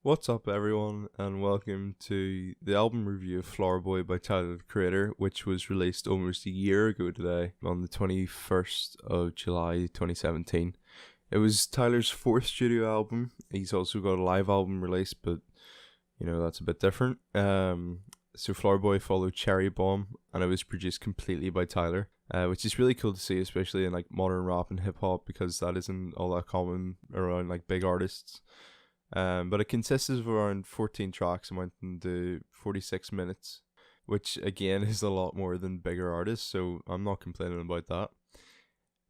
What's up, everyone, and welcome to the album review of Flower Boy by Tyler the Creator, which was released almost a year ago today on the 21st of July 2017. It was Tyler's fourth studio album. He's also got a live album release, but that's a bit different. So Flower Boy followed Cherry Bomb, and it was produced completely by Tyler, which is really cool to see, especially in like modern rap and hip hop, because that isn't all that common around like big artists. But it consists of around 14 tracks and went into 46 minutes, which again is a lot more than bigger artists, so I'm not complaining about that.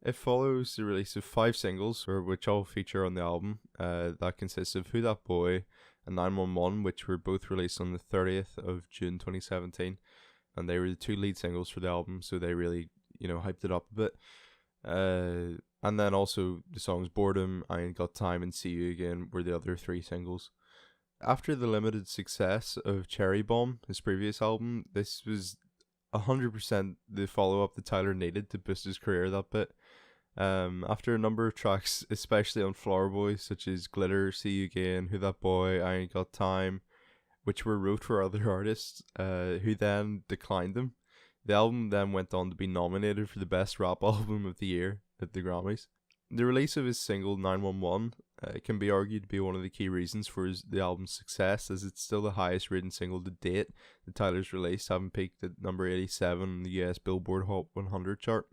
It follows the release of 5 singles, which all feature on the album. That consists of Who That Boy and 911, which were both released on the 30th of June 2017, and they were the two lead singles for the album, so they really, hyped it up a bit. And then also the songs Boredom, I Ain't Got Time, and See You Again were the other 3 singles. After the limited success of Cherry Bomb, his previous album, this was 100% the follow-up that Tyler needed to boost his career that bit. After a number of tracks, especially on Flower Boy, such as Glitter, See You Again, Who That Boy, I Ain't Got Time, which were wrote for other artists, who then declined them. The album then went on to be nominated for the Best Rap Album of the Year at the Grammys. The release of his single 911 can be argued to be one of the key reasons for the album's success, as it's still the highest rated single to date that Tyler's released, having peaked at number 87 on the US Billboard Hot 100 chart.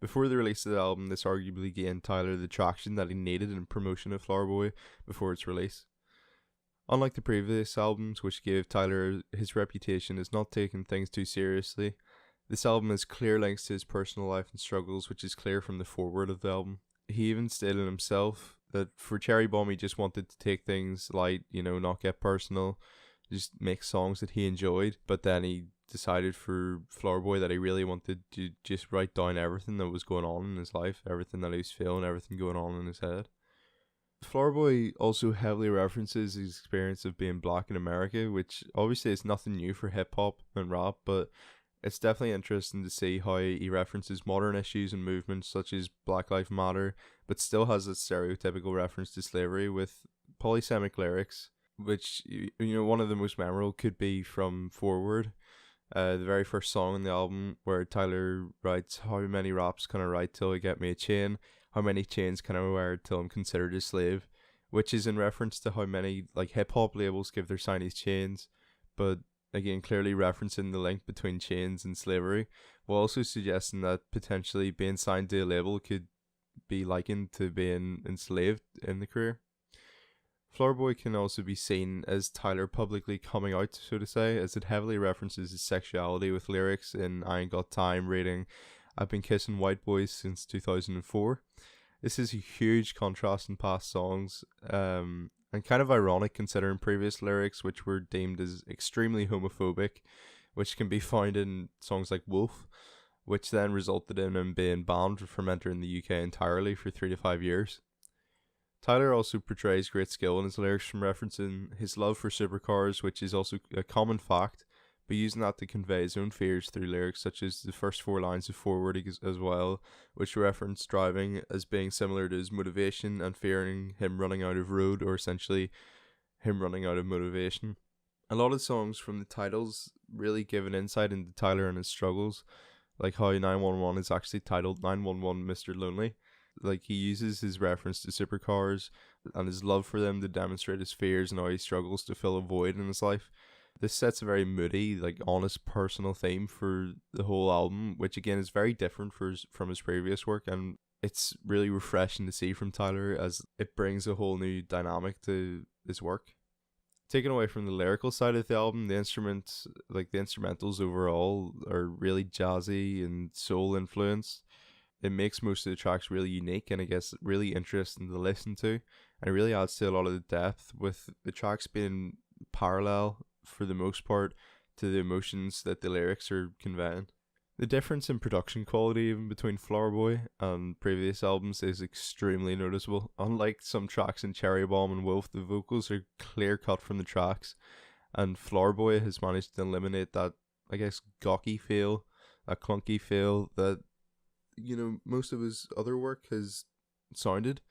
Before the release of the album, this arguably gained Tyler the traction that he needed in promotion of Flower Boy before its release. Unlike the previous albums, which gave Tyler his reputation as not taking things too seriously, this album has clear links to his personal life and struggles, which is clear from the foreword of the album. He even stated himself that for Cherry Bomb he just wanted to take things light, not get personal, just make songs that he enjoyed. But then he decided for Flower Boy that he really wanted to just write down everything that was going on in his life, everything that he was feeling, everything going on in his head. Flower Boy also heavily references his experience of being black in America, which obviously is nothing new for hip hop and rap, but it's definitely interesting to see how he references modern issues and movements such as Black Lives Matter, but still has a stereotypical reference to slavery with polysemic lyrics, which, one of the most memorable could be from Forward, the very first song on the album, where Tyler writes, "How many raps can I write till I get me a chain? How many chains can I wear till I'm considered a slave?" Which is in reference to how many like hip hop labels give their signees chains, but again clearly referencing the link between chains and slavery, while also suggesting that potentially being signed to a label could be likened to being enslaved in the career. Flower Boy can also be seen as Tyler publicly coming out, so to say, as it heavily references his sexuality with lyrics in I Ain't Got Time rating, "I've been kissing white boys since 2004. This is a huge contrast in past songs, and kind of ironic considering previous lyrics which were deemed as extremely homophobic, which can be found in songs like Wolf, which then resulted in him being banned from entering the UK entirely for 3 to 5 years. Tyler also portrays great skill in his lyrics from referencing his love for supercars, which is also a common fact, but using that to convey his own fears through lyrics such as the first 4 lines of Forward as well, which reference driving as being similar to his motivation and fearing him running out of road, or essentially him running out of motivation. A lot of songs from the titles really give an insight into Tyler and his struggles, like how 911 is actually titled 911 Mr. Lonely. Like, he uses his reference to supercars and his love for them to demonstrate his fears and how he struggles to fill a void in his life. This sets a very moody, like honest, personal theme for the whole album, which again is very different from his previous work, and it's really refreshing to see from Tyler as it brings a whole new dynamic to his work. Taken away from the lyrical side of the album, the instrumentals overall are really jazzy and soul influenced. It makes most of the tracks really unique and I guess really interesting to listen to, and it really adds to a lot of the depth, with the tracks being parallel for the most part to the emotions that the lyrics are conveying. The difference in production quality even between Flower Boy and previous albums is extremely noticeable. Unlike some tracks in Cherry Bomb and Wolf, the vocals are clear cut from the tracks, and Flower Boy has managed to eliminate that, I guess, gawky feel, that clunky feel that most of his other work has sounded.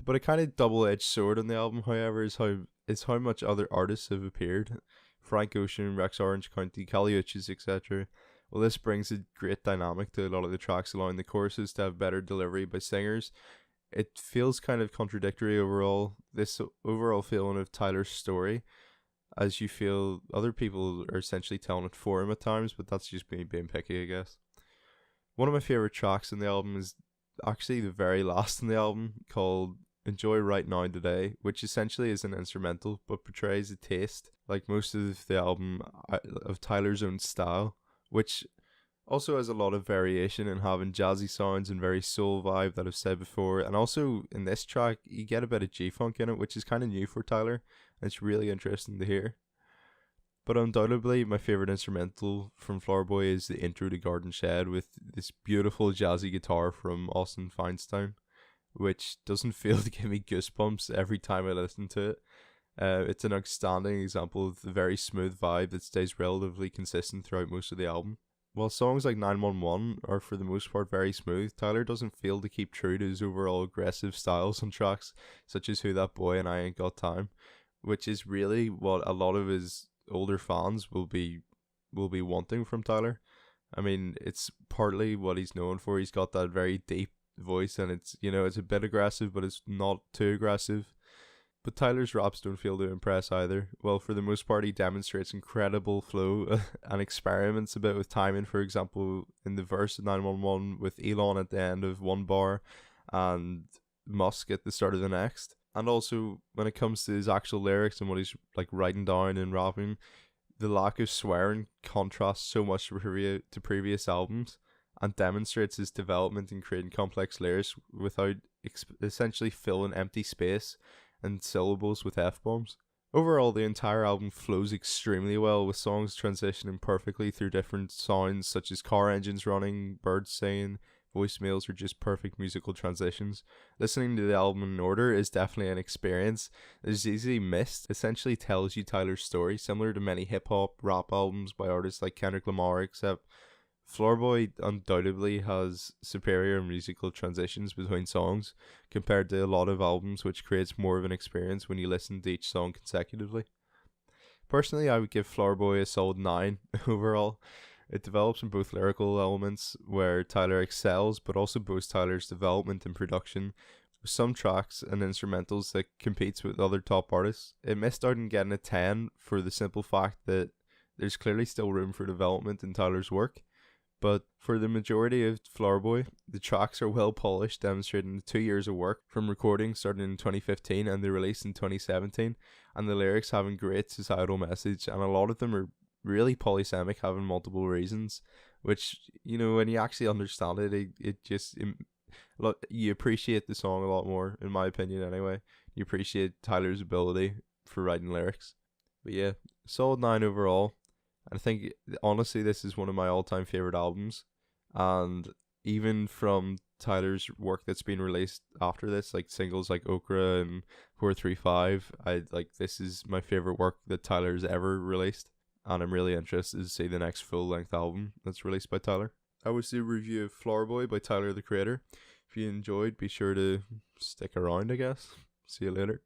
But a kind of double-edged sword on the album, however, is how is how much other artists have appeared. Frank Ocean, Rex Orange County, Kali Uchis, etc. Well, this brings a great dynamic to a lot of the tracks, allowing the choruses to have better delivery by singers. It feels kind of contradictory overall, this overall feeling of Tyler's story, as you feel other people are essentially telling it for him at times, but that's just me being picky, I guess. One of my favourite tracks in the album is actually the very last in the album, called Enjoy Right Now Today, which essentially is an instrumental but portrays a taste, like most of the album, of Tyler's own style, which also has a lot of variation in having jazzy sounds and very soul vibe that I've said before. And also in this track, you get a bit of G-Funk in it, which is kind of new for Tyler, and it's really interesting to hear. But undoubtedly, my favourite instrumental from Flower Boy is the intro to Garden Shed with this beautiful jazzy guitar from Austin Feinstein, which doesn't fail to give me goosebumps every time I listen to it. It's an outstanding example of the very smooth vibe that stays relatively consistent throughout most of the album. While songs like 911 are for the most part very smooth, Tyler doesn't fail to keep true to his overall aggressive styles on tracks such as Who That Boy and I Ain't Got Time, which is really what a lot of his older fans will be wanting from Tyler. I mean, it's partly what he's known for. He's got that very deep voice, and it's, you know, it's a bit aggressive, but it's not too aggressive. But Tyler's raps don't fail to impress either. Well, for the most part, he demonstrates incredible flow and experiments a bit with timing. For example, in the verse of 911 with Elon at the end of one bar and Musk at the start of the next. And also, when it comes to his actual lyrics and what he's like writing down and rapping, the lack of swearing contrasts so much to previous albums and demonstrates his development in creating complex lyrics without essentially filling empty space and syllables with F-bombs. Overall, the entire album flows extremely well, with songs transitioning perfectly through different sounds such as car engines running, birds singing, voicemails, or just perfect musical transitions. Listening to the album in order is definitely an experience that is easily missed. It essentially tells you Tyler's story, similar to many hip-hop, rap albums by artists like Kendrick Lamar, except Flower Boy undoubtedly has superior musical transitions between songs compared to a lot of albums, which creates more of an experience when you listen to each song consecutively. Personally, I would give Flower Boy a solid 9 overall. It develops in both lyrical elements where Tyler excels, but also boasts Tyler's development and production, with some tracks and instrumentals that competes with other top artists. It missed out on getting a 10 for the simple fact that there's clearly still room for development in Tyler's work. But for the majority of Flower Boy, the tracks are well polished, demonstrating the 2 years of work from recording starting in 2015 and the release in 2017, and the lyrics having great societal message, and a lot of them are really polysemic, having multiple reasons, which, you know, when you actually understand you appreciate the song a lot more, in my opinion anyway. You appreciate Tyler's ability for writing lyrics. But yeah, solid 9 overall. I think, honestly, this is one of my all-time favorite albums, and even from Tyler's work that's been released after this, like singles like Okra and 435, this is my favorite work that Tyler's ever released, and I'm really interested to see the next full-length album that's released by Tyler. That was the review of Flower Boy by Tyler, the Creator. If you enjoyed, be sure to stick around, I guess. See you later.